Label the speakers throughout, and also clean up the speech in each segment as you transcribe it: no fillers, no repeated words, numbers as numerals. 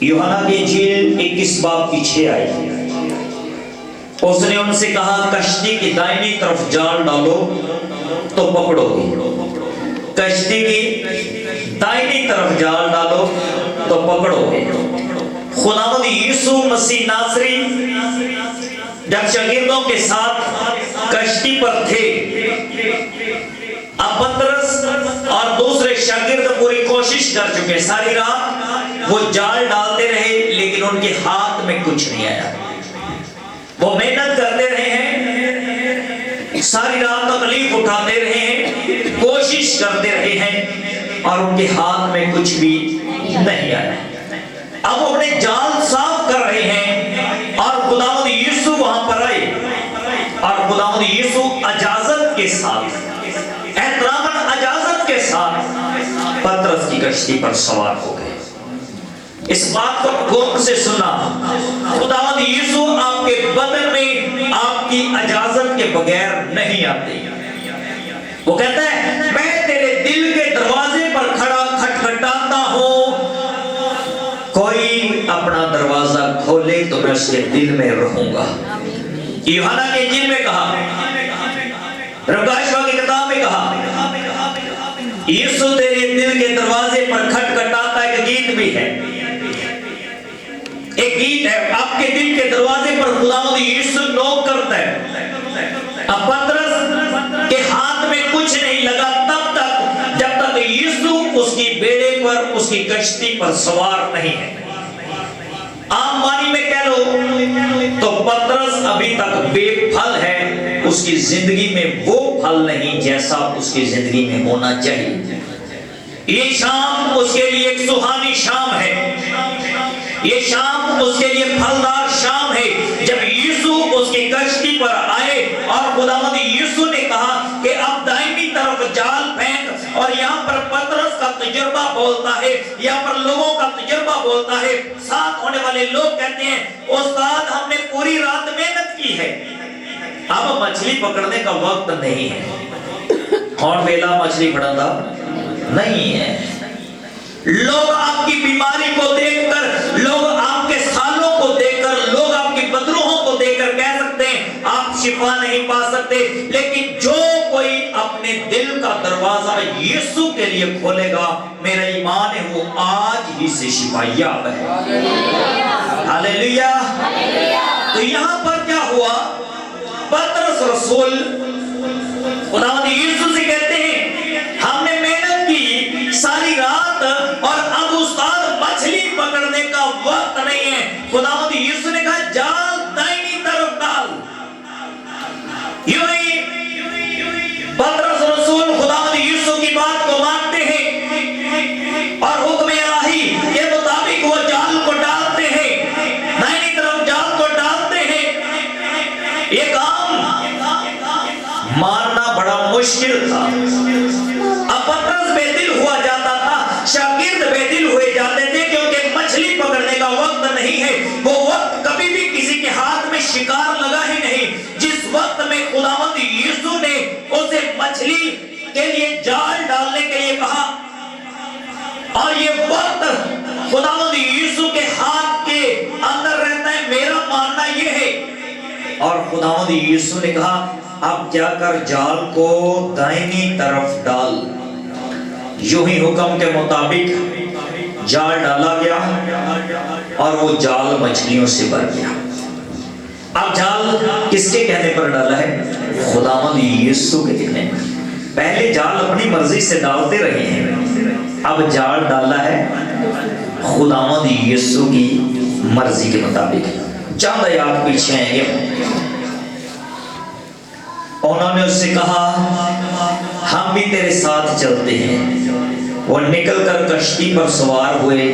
Speaker 1: यूहन्ना की इंजील 21 बाब की 6 आई। उसने उनसे कहा, कश्ती की दाहिनी तरफ जाल डालो तो पकड़ोगे। कश्ती की दाहिनी तरफ जाल डालो तो पकड़ोगे। खुदावंद यीशु मसीह नासरी जब शागिर्दों के साथ कश्ती पर थे, अब पतरस और दूसरे शागिर्द पूरी कोशिश कर चुके, सारी रात वो जाल डालते रहे लेकिन उनके हाथ में कुछ नहीं आया। वो मेहनत करते रहे हैं, सारी रात तकलीफ उठाते रहे हैं, कोशिश करते रहे हैं और उनके हाथ में कुछ भी नहीं आया। अब वो अपने जाल साफ कर रहे हैं और खुदावंद यीशु वहां पर आए और खुदावंद यीशु इजाजत के साथ, एहतरामन इजाजत के साथ पतरस की कश्ती पर सवार हो गए। इस बात को गौर से सुनना, खुदावंद यीशु आपके बदन में आपकी इजाजत के बगैर नहीं आते। वो कहता है, मैं तेरे दिल के दरवाजे पर खड़ा खटखटाता हूं, कोई अपना दरवाजा खोले तो मैं उसके दिल में रहूंगा। यूहन्ना के इंजील में कहा, प्रकाशित की किताब में कहा, यीशु तेरे दिल के दरवाजे पर खटखटाता। एक गीत भी है, एक गीत है, आपके दिल के दरवाजे पर खुदावंद यीशु नॉक करता है। अब पतरस के हाथ में कुछ नहीं लगा तब तक जब तक यीशु उसकी बेड़े पर, उसकी कश्ती पर सवार नहीं है। आम वाणी में कह लो तो पतरस अभी तक बेफल है, उसकी जिंदगी में वो फल नहीं जैसा उसकी जिंदगी में होना चाहिए। ये शाम उसके लिए एक सुहानी शाम है, ये शाम उसके लिए फलदार शाम है जब यीशु उसकी कश्ती पर आए और खुदावंद यीशु ने कहा कि अब दाहिनी तरफ जाल फेंक। और यहाँ पर पतरस का तजुर्बा बोलता है, यहाँ पर लोगों का तजुर्बा बोलता है। साथ होने वाले लोग कहते हैं, उस्ताद हमने पूरी रात मेहनत की है, अब मछली पकड़ने का वक्त नहीं है और वेला मछली पकड़ना नहीं है। लोग आपकी बीमारी को देखकर, लोग आपके सालों को देखकर, लोग आपकी बदरूहों को देखकर कह सकते हैं आप शिफा नहीं पा सकते, लेकिन जो कोई अपने दिल का दरवाजा यीशु के लिए खोलेगा, मेरा ईमान है वो आज ही से शिफा याब है। हालेलुया। तो यहाँ पर क्या हुआ, पतरस रसूल खुदावंद यीशु से कहते हैं, हमने मेहनत की सारी रात और अब उस्ताद मछली पकड़ने का वक्त नहीं है। खुदावंद यीशु ने कहा, जाल दाहिनी तरफ डाल। यूं ही पतरस रसूल खुदावंद यीशु की बात को मानते हैं और हुक्म इलाही के मुताबिक वो जाल को डालते हैं, दाहिनी तरफ जाल को डालते हैं। ये काम मानना बड़ा मुश्किल था। अब पतरस बेदिल हुआ जाता था, शागिर्द बेदिल हुए जाते थे, क्योंकि मछली पकड़ने का वक्त नहीं है। वो वक्त कभी भी किसी के हाथ में शिकार लगा ही नहीं जिस वक्त में खुदावंद यीशु ने उसे मछली के लिए जाल डालने के लिए कहा। और ये वक्त खुदावंद यीशु के हाथ के अंदर रहता है, मेरा मानना ये है। और खुदावंद यीशु ने कहा, अब जाकर जाल को दाहिनी तरफ डाल। यूं ही हुक्म के मुताबिक जाल डाला गया और वो जाल मछलियों से भर गया। अब जाल किसके कहने पर डाला है? खुदावंद यीशु के कहने पर। पहले जाल अपनी मर्जी से डालते रहे हैं, अब जाल डाला है खुदावंद यीशु की मर्जी के मुताबिक। चंद आयत पीछे हैं, उन्होंने उससे कहा, हम भी तेरे साथ चलते हैं। वो निकलकर कश्ती पर सवार हुए,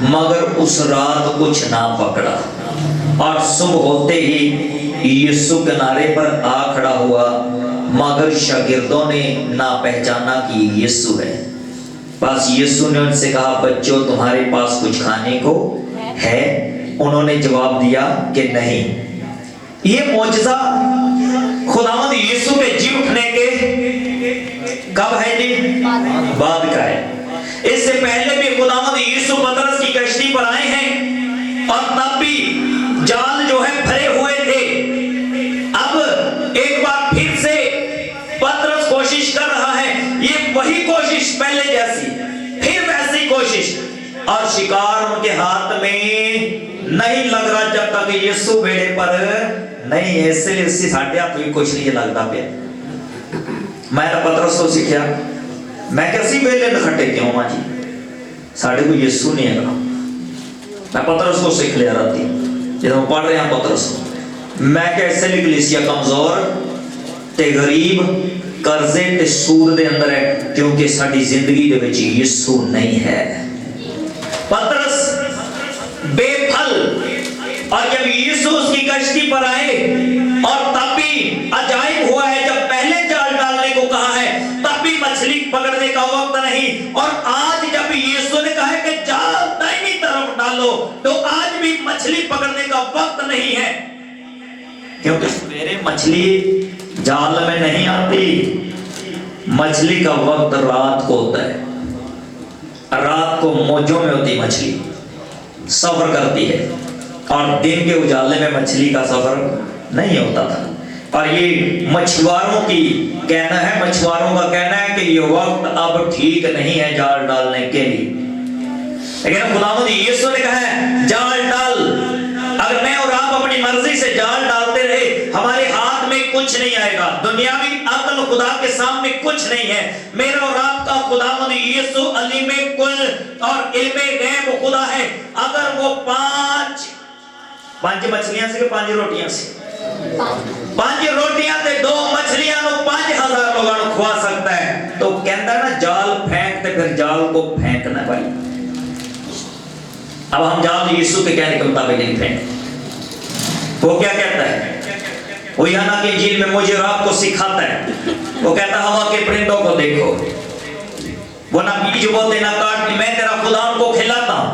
Speaker 1: मगर उस रात कुछ ना पकड़ा। और सुबह होते ही यीशु किनारे पर आ खड़ा हुआ, मगर शागिर्दों ने ना पहचाना कि यीशु है। बस यीशु ने उनसे कहा, बच्चों तुम्हारे पास कुछ खाने को है? उन्होंने जवाब दिया कि नहीं। ये मौजज़ा खुदावंद यीशु के जी उठने के कब है जी? बाद का है। इससे पहले भी खुदावंद यीशु पतरस की कश्ती पर आए हैं और शिकार उनके हाथ में नहीं लग रहा जब तक यीशु बेड़े पर नहीं है। इसलिए उससे साढ़े हाथ भी कुछ नहीं लगता पे। मैं तो पतरस को सीखा, मैं कैसी बेले न खटे क्यों मां जी, साढ़े को यीशु नहीं है। मैं पतरस को सीख लिया राती जब हम पढ़ रहे हैं पतरस को, मैं कैसे कलीसिया कमजोर ते गरीब कर्जे ते सूद दे अंदर है क्योंकि साडी जिंदगी दे विच यीशु नहीं है। पतरस बेफल, और जब यीशु उसकी कश्ती पर आए और तब भी अजायब हुआ है, जब पहले जाल डालने को कहा है तब भी मछली पकड़ने का वक्त नहीं, और आज जब यीशु ने कहा है कि जाल दाहिनी तरफ डालो तो आज भी मछली पकड़ने का वक्त नहीं है, क्योंकि सवेरे मछली जाल में नहीं आती, मछली का वक्त रात को होता है। रात को मौजों में होती मछली, सफर करती है, और दिन के उजाले में मछली का सफर नहीं होता था। और ये मछुआरों की कहना है, मछुआरों का कहना है कि ये वक्त अब ठीक नहीं है जाल डालने के लिए। लेकिन खुदावंद यीशु ने कहा है जाल डाल। अगर मैं और आप अपनी मर्जी से जाल डालते रहे, हमारे हाथ में कुछ नहीं आएगा। दुनियावी अक्ल खुदा के सामने कुछ नहीं है। मेरा और आपका खुदावंद यीशु अलीमे कुल और इल्मे गैब खुदा है। अगर वो पांच मछलियां से, 5 रोटियां से, 5 रोटियां से 2 मछलियां को 5000 लोगों को खवा सकता है, तो कहता ना जाल फेंकते, फिर जाल को फेंकना भाई। अब हम जाल यीशु के कहने के मुताबिक नहीं फेंकते। वो क्या कहता है, वो यूहन्ना की इंजील में मुझे और आपको सिखाता है। वो कहता है हवा के परिंदों को देखो, वो ना बीज बोते ना काटते, मैं तेरा खुदा उनको खिलाता हूं।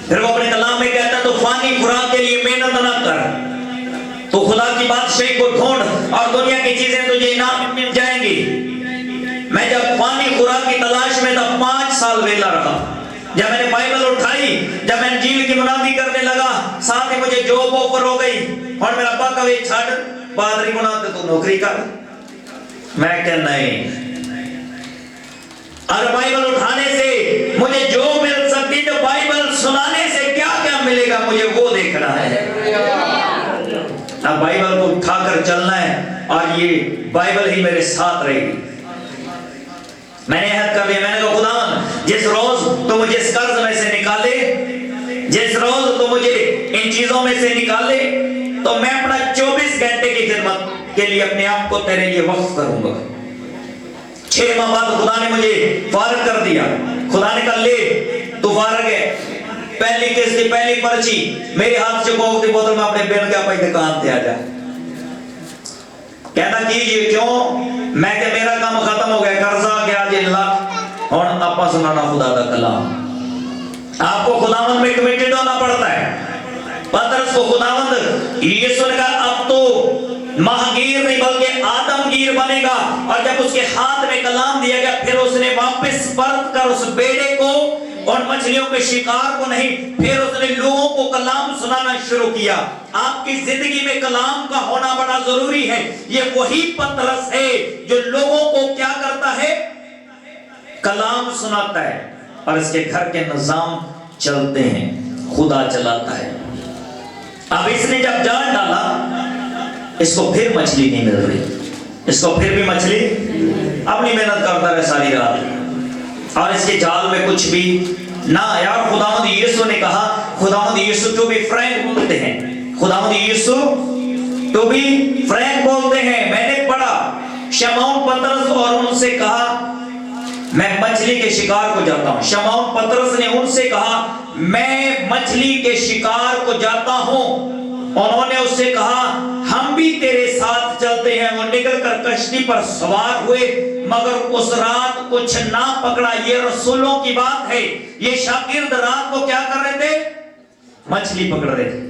Speaker 1: फिर वो अपने कलाम में कहता है तूफानी खुराक के लिए मेहनत ना कर, तो खुदा की बादशाही को ढूंढ और दुनिया की चीजें तुझे इनाम मिल जाएंगी। मैं जब फानी खुराक की तलाश में था 5 साल वेला रहा। जब मैंने बाइबल उठाई, जब मैं इंजील की मुनादी करने लगा, साथ ही मुझे जॉब ऑफर हो गई, और मेरा अब्बा कहे छाड़ पादरी बनाते तो नौकरी कर। मैं कह नहीं, अगर बाइबल उठाने से मुझे जो मिल सकती, तो बाइबल सुनाने से क्या क्या मिलेगा मुझे वो देखना है। अब बाइबल को उठाकर चलना है, और ये बाइबल ही मेरे साथ रहेगी। मैंने अहद कर लिया, मैंने कहा खुदावन जिस रोज तो मुझे इस कर्ज में से निकाले, जिस रोज तो मुझे इन चीजों में से निकाले, तो मैं अपना 24 घंटे की खिदमत के लिए अपने आप को तेरे लिए वक्फ करूंगा। 6 माह बाद खुदा ने मुझे फारग कर दिया। खुदा ने कहा ले तू फारग है, पहली किस्त की पहली पर्ची मेरे हाथ से कोक दी बोतल में अपने बेन के आप दुकान पे आ जा। कहता कीजिए क्यों? मैं के मेरा काम खत्म हो गया, कर्जा गया जे लाख, और आपा सुनाना खुदा दा कलाम। आपको खुदावंद में कमिटेड होना पड़ता है। पतरस को खुदावंद यीशु ने कहा अब तो महागीर नहीं बल्कि आदमगीर बनेगा, और जब उसके हाथ में कलाम दिया गया, फिर उसने वापस परत कर उस बेड़े को और मछलियों के शिकार को नहीं, फिर उसने लोगों को कलाम सुनाना शुरू किया। आपकी जिंदगी में कलाम का होना बड़ा जरूरी है। ये वही पतरस है जो लोगों को क्या करता है, कलाम सुनाता है, और इसके घर के निजाम चलते हैं, खुदा चलाता है। अब इसने जब जाल डाला, इसको फिर मछली नहीं मिल रही, इसको फिर भी मछली अपनी मेहनत करता रहे सारी रात, और इसके जाल में कुछ भी ना आया। खुदावंद यीशु ने कहा, खुदावंद यीशु टू बी फ्रैंक बोलते हैं, खुदावंद यीशु टू बी फ्रैंक बोलते हैं। मैंने पढ़ा शमौन पतरस और उनसे कहा मैं मछली के शिकार को जाता हूं। शमौन पतरस ने उनसे कहा मैं मछली के शिकार को जाता हूं। उन्होंने उससे कहा हम भी तेरे साथ चलते हैं। वो निकलकर कश्ती पर सवार हुए, मगर उस रात कुछ ना पकड़ा। ये रसूलों की बात है। ये शागिर्द रात को क्या कर रहे थे? मछली पकड़ रहे थे।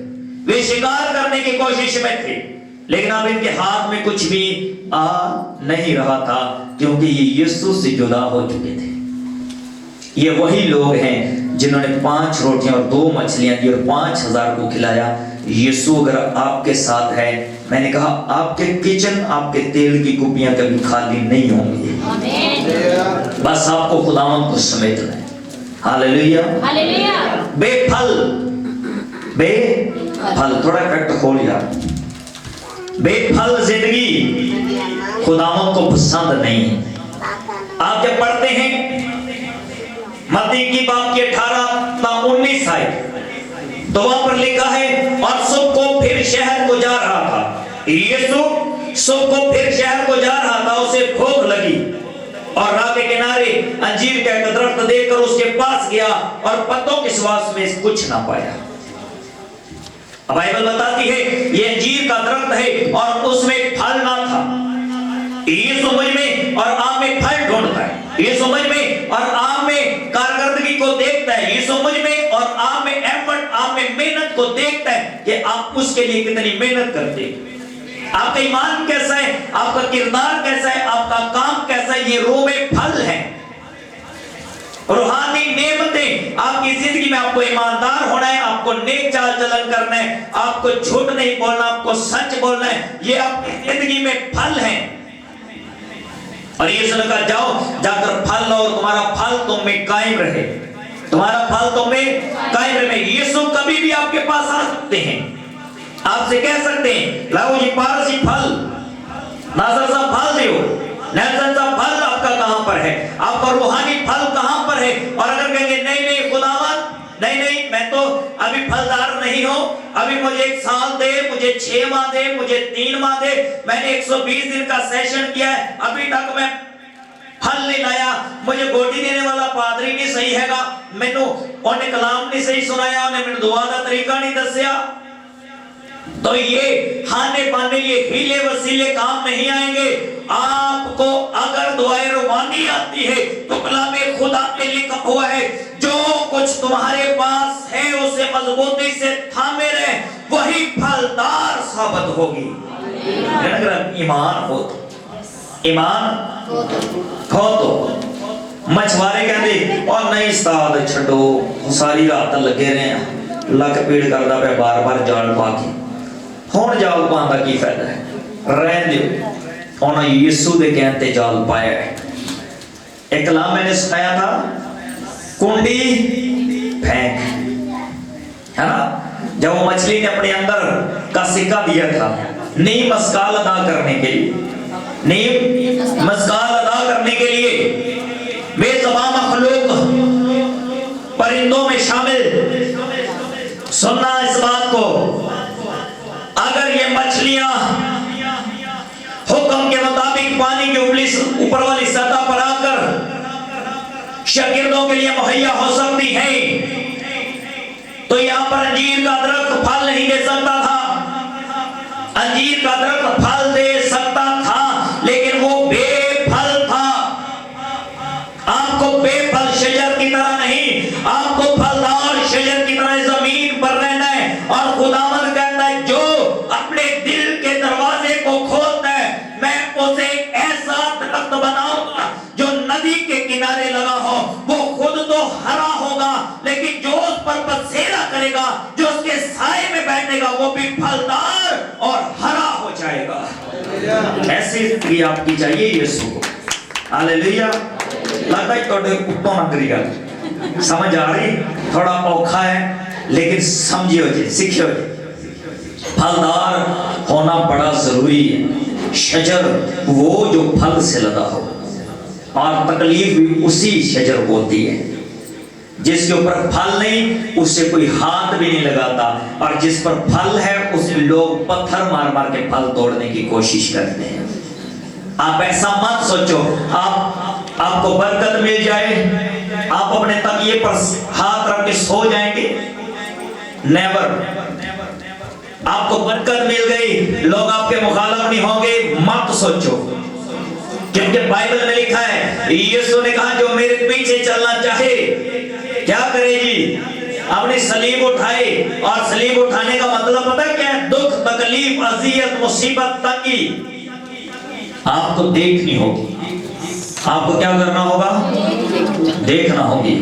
Speaker 1: वे शिकार करने की कोशिश में थे, लेकिन अब इनके हाथ में कुछ भी आ नहीं रहा था, क्योंकि ये यीशु से जुदा हो चुके थे। ये वही लोग हैं जिन्होंने 5 रोटियां और 2 मछलियां दी और 5000 को खिलाया। यीशु अगर आपके साथ है, मैंने कहा आपके किचन, आपके तेल की कुपियां कभी खाली नहीं होंगी। बस आपको खुदावंद को समेटना है। हालेलुया।
Speaker 2: हालेलुया।
Speaker 1: बेफल, बेफल, थोड़ा कट खोल यार। बेफल जिंदगी खुदावंद को पसंद नहीं। आप जब पढ़ते हैं मत्ती की बात की 18-19 आयत, तो वहां पर लिखा है, और सबको फिर शहर को जा रहा था। यीशु सबको फिर शहर को जा रहा था, उसे भूख लगी और राह के किनारे अंजीर का एक दरख्त देखकर उसके पास गया और पत्तों के स्वास में कुछ ना पाया। बाइबल बताती है ये अंजीर का दरख्त है और उसमें फल ना था। ये समझ में और आम में फल ढूंढता है, ये समझ में और आम में कारकर्दगी को देखता है, ये समझ में और आम में एफर्ट, आम में मेहनत को देखता है कि आप उसके लिए कितनी मेहनत करते हैं, आपका ईमान कैसा है, आपका किरदार कैसा है, आपका काम कैसा है। ये रो में फल है, रूहानी नेमतें। आपकी जिंदगी में आपको ईमानदार होना है, आपको नेक चाल चलन करना है, आपको झूठ नहीं बोलना, आपको सच बोलना है। ये आपकी जिंदगी में फल है। और यीशु ने कहा जाओ जाकर फल लो, तुम्हारा फल तुम में कायम रहे, तुम्हारा फल तुम में कायम रहे। यीशु कभी भी आपके पास आ सकते हैं, आपसे कह सकते हैं लाओ जी पारसी फल, नासर सा फल दियो, नेल्सन सा फल आपका कहां पर है, आपका रूहानी फल कहां पर है। और अगर कहेंगे नहीं नहीं खुदावंद, नहीं नहीं मैं तो अभी फलदार नहीं हूं, अभी मुझे 1 साल दे, मुझे 6 माह दे, मुझे 3 माह दे, मैंने 120 दिन का सेशन किया है, अभी तक मैं फल नहीं लाया, मुझे गोदी देने वाला पादरी नहीं सही हैगा, मैनू उन्हें कलाम नहीं सही सुनाया, उन्हें मैनू दुआ का तरीका नहीं दसिया, तो ये हाने पाने, ये हीले वसीले काम नहीं आएंगे। आपको अगर दुआए रुबानी आती है तो कलामे खुदा में लिखा हुआ है, जो कुछ तुम्हारे पास है उसे मजबूती से थामे रहे, वही फलदार साबित होगी। ईमान हो तो, ईमान हो तो। मछुआरे कहते और नहीं उस्ताद छड्डो, सारी रात लगे रहे, लक पीड़ करदा पे बार बार जाल पा के, हुण जाल पाउण दा की फायदा है, रहन दिओ। उन्होंने यीशु के कहने ते जाल पाया है। एक कलाम मैंने सिखाया था, कुंडी फेंक, है ना, जब वो मछली ने अपने अंदर का सिक्का दिया था नीम मस्काल अदा करने के लिए, नीम मस्काल अदा करने के लिए बेज़बान मखलूक परिंदों में शामिल, सुनना इस बात को, अगर ये मछलियां हुक्म के मुताबिक पानी के ऊपर वाली सतह पर आकर शागिर्दों के लिए मुहैया हो सकती है, तो यहां पर अंजीर का दरख्त फल नहीं दे सकता था। अंजीर का दरख्त फल दे सकता था लेकिन वो बेफल था। आपको बेफल शजर की तरह नहीं, आपको फलदार शजर की तरह जमीन पर रहना है। और खुदावंद कहता है जो अपने दिल के दरवाजे को खोलता है, मैं उसे ऐसा दरख्त बनाऊंगा जो नदी के किनारे लगा हो, वो खुद तो हरा होगा लेकिन जो उस पर बसेरा करेगा, जो उसके साए में बैठेगा, वो भी फलदार और हरा हो जाएगा। ऐसी जिंदगी आपकी चाहिए यीशु को। हालेलुया। लगता है थोड़े उत्तों ना करी गल समझ आ रही, थोड़ा औखा है लेकिन समझियो जी, सीखियो जी। फलदार होना बड़ा जरूरी है। शजर वो जो फल से लदा हो, और तकलीफ भी उसी शजर को होती है। जिसके ऊपर फल नहीं उससे कोई हाथ भी नहीं लगाता, और जिस पर फल है उस लोग पत्थर मार मार के फल तोड़ने की कोशिश करते हैं। आप ऐसा मत सोचो आपको बरकत मिल जाए, आप अपने तकिए पर हाथ रख के सो जाएंगे, नेवर। आपको बरकत मिल गई, लोग आपके मुखालिफ नहीं होंगे, मत सोचो। क्योंकि बाइबल में लिखा है, यीशु ने कहा जो मेरे पीछे चलना चाहे क्या करे जी, अपनी सलीब उठाए। और सलीब उठाने का मतलब पता है क्या है? दुख, तकलीफ, अजियत, मुसीबत, तंगी आपको देखनी होगी। आपको क्या करना होगा? देखना होगी।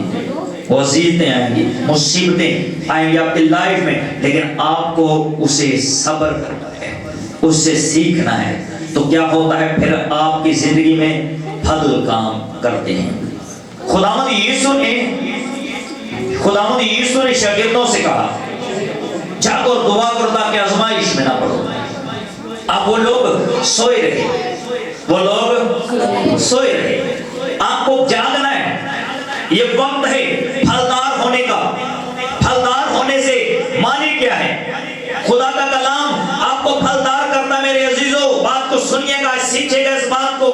Speaker 1: वज़ीफतें आएंगी, मुसीबतें आएंगी आपकी लाइफ में, लेकिन आपको उसे सब्र करना है, उससे सीखना है। तो क्या होता है फिर आपकी जिंदगी में फल काम करते हैं। खुदावंद यीशु ने खुदावंद यीशु ने शागिर्दों से कहा, जागो और दुआ करो ताकि आजमाइश में ना पड़ो। अब वो लोग सोए रहे, वो लोग सोए रहे। आपको जागना है, ये वक्त है फलदार होने का। फलदार होने से माने क्या है? खुदा का कलाम आपको फलदार करता। मेरे अजीजों, बात को सुनिएगा, सीखिएगा इस बात को।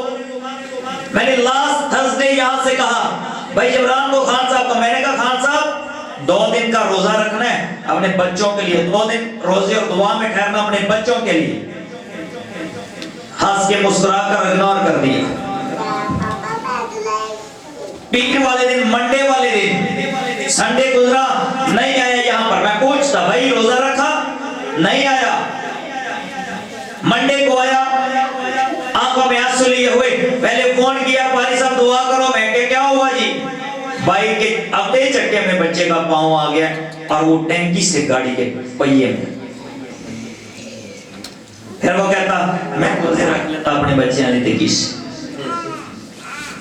Speaker 1: मैंने लास्ट थर्सडे यहां से कहा, भाई जबरान को खान साहब का, मैंने कहा खान साहब 2 दिन का रोजा रखना है अपने बच्चों के लिए। 2 दिन रोजे और दुआ में ठहरना अपने बच्चों के लिए। हंस के मुस्कुरा कर इग्नोर कर दिया। पीर वाले दिन, मंडे वाले दिन, संडे गुजरा, नहीं आया यहां पर। मैं पूछता, भाई रोजा रखा? नहीं आया। मंडे को आया, आंखों में आंसू लिए हुए, पहले फोन किया, पारी साहब दुआ करो। मैं क्या हुआ जी? बाइक के अपने चक्के में बच्चे का पांव आ गया और वो टैंकी से गाड़ी के पहिए में। फिर वो कहता, मैं रोजे रख लेता अपने बच्चे आने थे किस।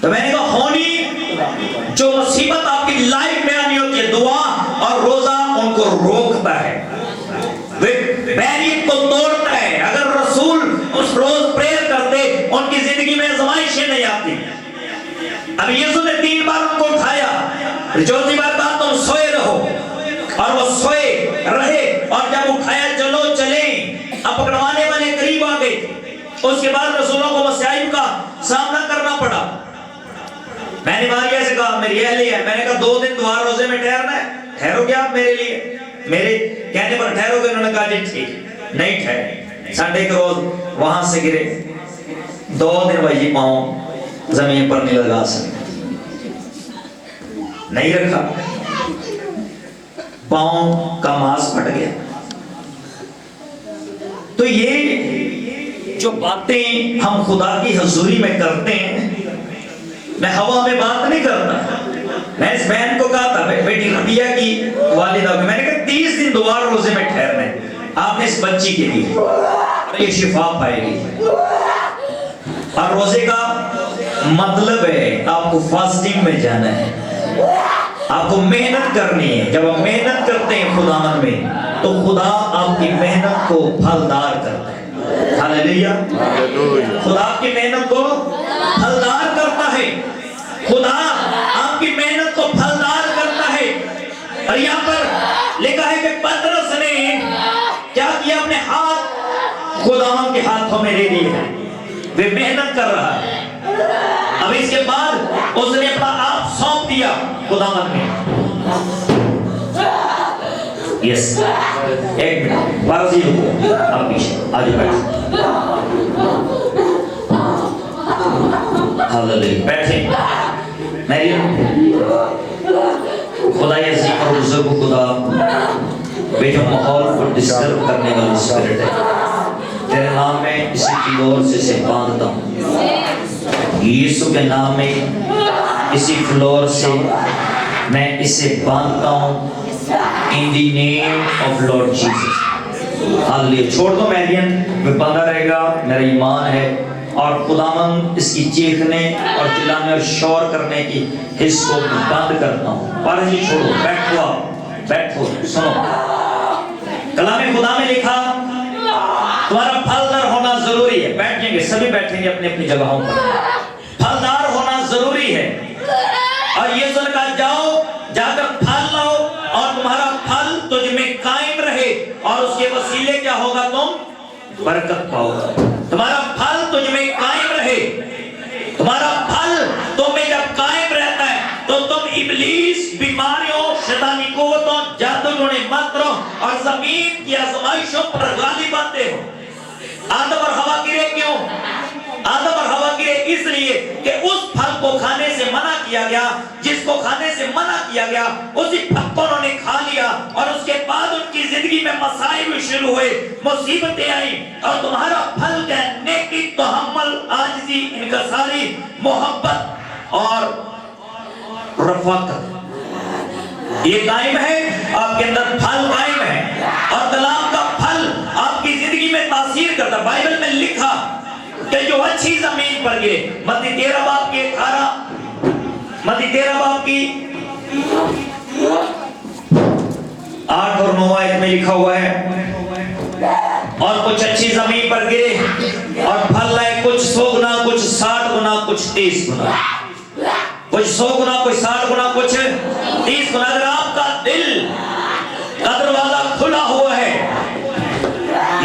Speaker 1: तो मैंने कहा, होनी जो मुसीबत आपकी लाइफ में आनी होती है, दुआ और रोजा उनको रोकता है, वे बैरियर को तोड़ता है। अगर रसूल उस रोज प्रेयर करते, उनकी जिंदगी में आजमाइशें नहीं आती। अब यीशु ने 3 बार उनको उठाया। चौथी बार कहा, तुम सोए रहो, और वो सोए रहे। और जब उठाया, चलो चले, अब पकड़वाने वाले करीब आ गए। उसके बाद रसूलों को मसाइब का सामना करना पड़ा। मैंने मारिया से कहा, मेरी अहली है, मैंने कहा 2 दिन दुआ रोजे में ठहरना है, ठहरोगे आप मेरे लिए? मेरे कहने पर ठहरोगे? उन्होंने कहा जी ठीक। नहीं ठहरे। संडे के रोज वहां से गिरे, 2 दिन वही पांव जमीन पर नहीं लगा सकते, नहीं रखा, पांव का मांस फट गया। तो ये जो बातें हम खुदा की हजूरी में करते हैं, मैं हवा में बात नहीं करता। मैं इस बहन को कहा था, बेटी रबिया की वालिदा को, मैंने कहा 30 दिन दुआ रोजे में ठहरना है आपने इस बच्ची के लिए, ये शिफा पाएगी। और रोजे का मतलब है आपको फास्टिंग में जाना है, आपको मेहनत करनी है। जब आप मेहनत करते हैं खुदावन में, तो खुदा आपकी मेहनत को फलदार करता है। हालेलुया। खुदा आपकी मेहनत को फलदार करता है। खुदा आपकी मेहनत को फलदार करता है। और यहाँ पर लिखा है कि पतरस ने क्या किया? अपने हाथ खुदावन के हाथों में दे दिए हैं। वे मेहनत कर रहा है। अब इसके बाद उसने अपना आप सौंप दिया खुदावन में। यस, 1 मिनट, बाजी रुको, अब पीछे आगे बैठ। हालेलुया, बैठे। मेरी खुदा ये जिक्र और ज़िक्र खुदा वे जो माहौल को डिस्टर्ब करने वाली स्पिरिट है, तेरे नाम में इसी फ्लोर से इसे बांधता हूँ। यीशु के नाम में इसी फ्लोर से मैं इसे बांधता हूँ। In the name of Lord Jesus. Hallelujah. छोड़ दो मैरियन, मैं बंधा रहेगा, मेरा ईमान है। और खुदावंद इसकी चीखने और चिल्लाने और शोर करने की हिस्स को बंद करता हूँ। पर जी छोड़ो, बैठो, बैठो, सुनो। कलाम खुदा में लिखा तुम्हारा फलदार होना जरूरी है। बैठेंगे, सभी बैठेंगे अपनी अपनी जगहों पर। फलदार होना जरूरी है। और ये सुन कर जाओ, जाकर फल लाओ और तुम्हारा फल तुझ में कायम रहे, और उसके वसीले क्या होगा? तुम बरकत पाओगे। तुम्हारा फल तुझ में कायम रहे। तुम्हारा फल तुम में जब कायम रहता है, तो तुम इब्लीस, बीमारियों, शैतानी कुव्वतों, जादूटोने, मंत्रों और जमीन की आजमाइशों पर गालिब आते हो। आदम और हवा गिरे क्यों? आदम और हवा गिरे इसलिए कि उस फल को खाने से मना किया गया। जिसको खाने से मना किया गया, उसी फल को उन्होंने खा लिया, और उसके बाद उनकी जिंदगी में मसाइब शुरू हुए, मुसीबतें आई। और तुम्हारा फल क्या? नेकी, तहम्मुल, आजिज़ी, इनकसारी, मोहब्बत और रफ़ाक़त, ये कायम है। आपके अंदर फल कायम है, और कलाम का फल आपकी जिंदगी में तासीर करता। बाइबल में लिखा कि जो अच्छी जमीन पर गिरे, मत्ती 13 बाब की 18, मत्ती 13 बाब की 9 में लिखा हुआ है, और कुछ अच्छी जमीन पर गिरे और फल लाए, कुछ 100 गुना, कुछ 60 गुना, कुछ 30 गुना। कुछ 100 गुना, कुछ 60 गुना, कुछ 30 गुना। अगर आपका दिल का दरवाजा खुला हुआ है,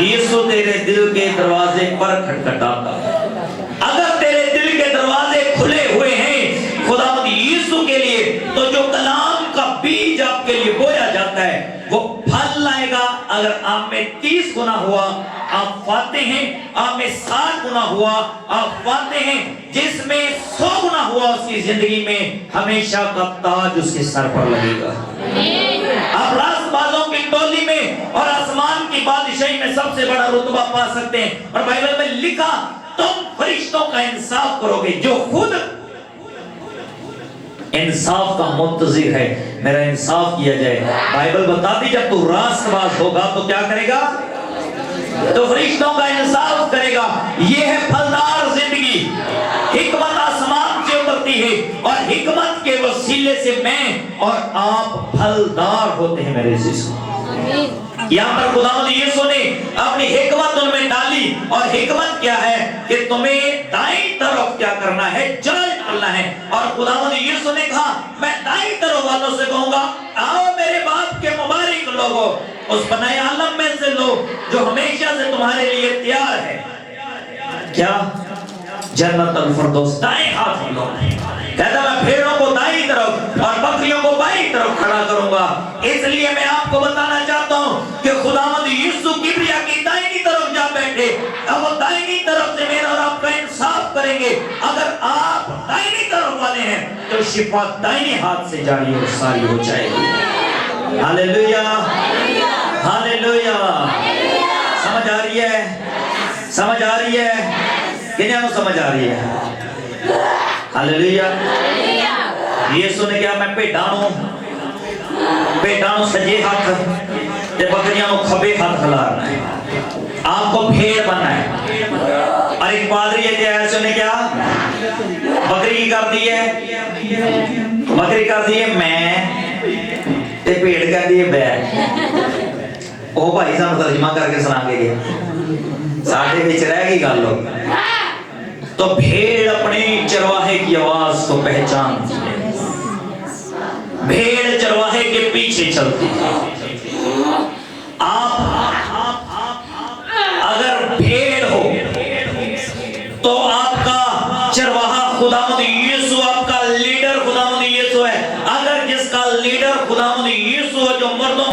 Speaker 1: यीशु तेरे दिल के दरवाजे पर खटखटाता है। अगर तेरे दिल के दरवाजे खुले हुए हैं खुदावंद यीशु के लिए, तो जो कलाम का बीज आपके लिए बोया जाता है वो फल लाएगा। अगर आप में 30 गुना हुआ आप पाते हैं, आप में 60 गुना हुआ आप पाते हैं, जिसमें 100 गुना हुआ उसकी जिंदगी में हमेशा का ताज उसके सर पर लगेगा। आप रास्तबाजों की टोली में और आसमान की बादशाही में सबसे बड़ा रुतबा पा सकते हैं। और बाइबल में लिखा, तुम फरिश्तों का इंसाफ करोगे। जो खुद इंसाफ का मुंतजिर है, मेरा इंसाफ किया जाए। बाइबल बताती जब तू रास्तबाज होगा तो क्या करेगा? तो फरिश्तों का इंसाफ करेगा। यह है फलदार जिंदगी। हिकमत आसमान से उतरती है और हिकमत के वसीले से मैं और आप फलदार होते हैं मेरे शिष्य। यहाँ पर खुदावंद यीशु ने अपनी हिकमत उनमें डाली, और हिकमत क्या है कि तुम्हें दाईं तरफ क्या करना है? जल डालना है। और खुदावंद यीशु ने कहा, मैं दाईं तरफ वालों से कहूंगा, आओ मेरे बाप के मुबारक लोगों, उस बनाए आलम में से लो जो हमेशा से तुम्हारे लिए तैयार है। क्या? जन्नत अल फिरदौस। दाएं हाथ में लो। कहता मैं भेड़ों को दाईं तरफ और बकरियों को बाईं तरफ खड़ा करूंगा। इसलिए मैं आपको बताना चाहता हूं कि खुदावंद यीशु किबरिया की दाहिनी तरफ जा बैठे। अब वो दाहिनी तरफ से मेरा और आपका इंसाफ करेंगे। अगर आप दाहिनी तरफ वाले हैं तो शिफा दाहिने हाथ से जारी और सारी हो जाएगी। Hallelujah, hallelujah. समझ आ रही है? समझ आ रही है? किन्हें समझ आ रही है? हालेलुया। यीशु ने क्या, मैं भेड़ां सजे हाथ ते बकरियां को खबे हाथ खिलाना है। आपको भेड़ बनना है। और एक पादरी है ने क्या बकरी की कर दी है? बकरी कर दी है मैं ते भेड़ कर दी है बैग। ओ भाई साहब तर्जमा करके सुनाएंगे गए साढ़े विच रह गई गल। तो भेड़ अपने चरवाहे की आवाज को पहचानती है। भेड़ चरवाहे के पीछे चलती है। आप अगर भेड़ हो तो आपका चरवाहा खुदावंद यीशु, आपका लीडर खुदावंद यीशु है। अगर जिसका लीडर खुदावंद यीशु है, जो मर्दों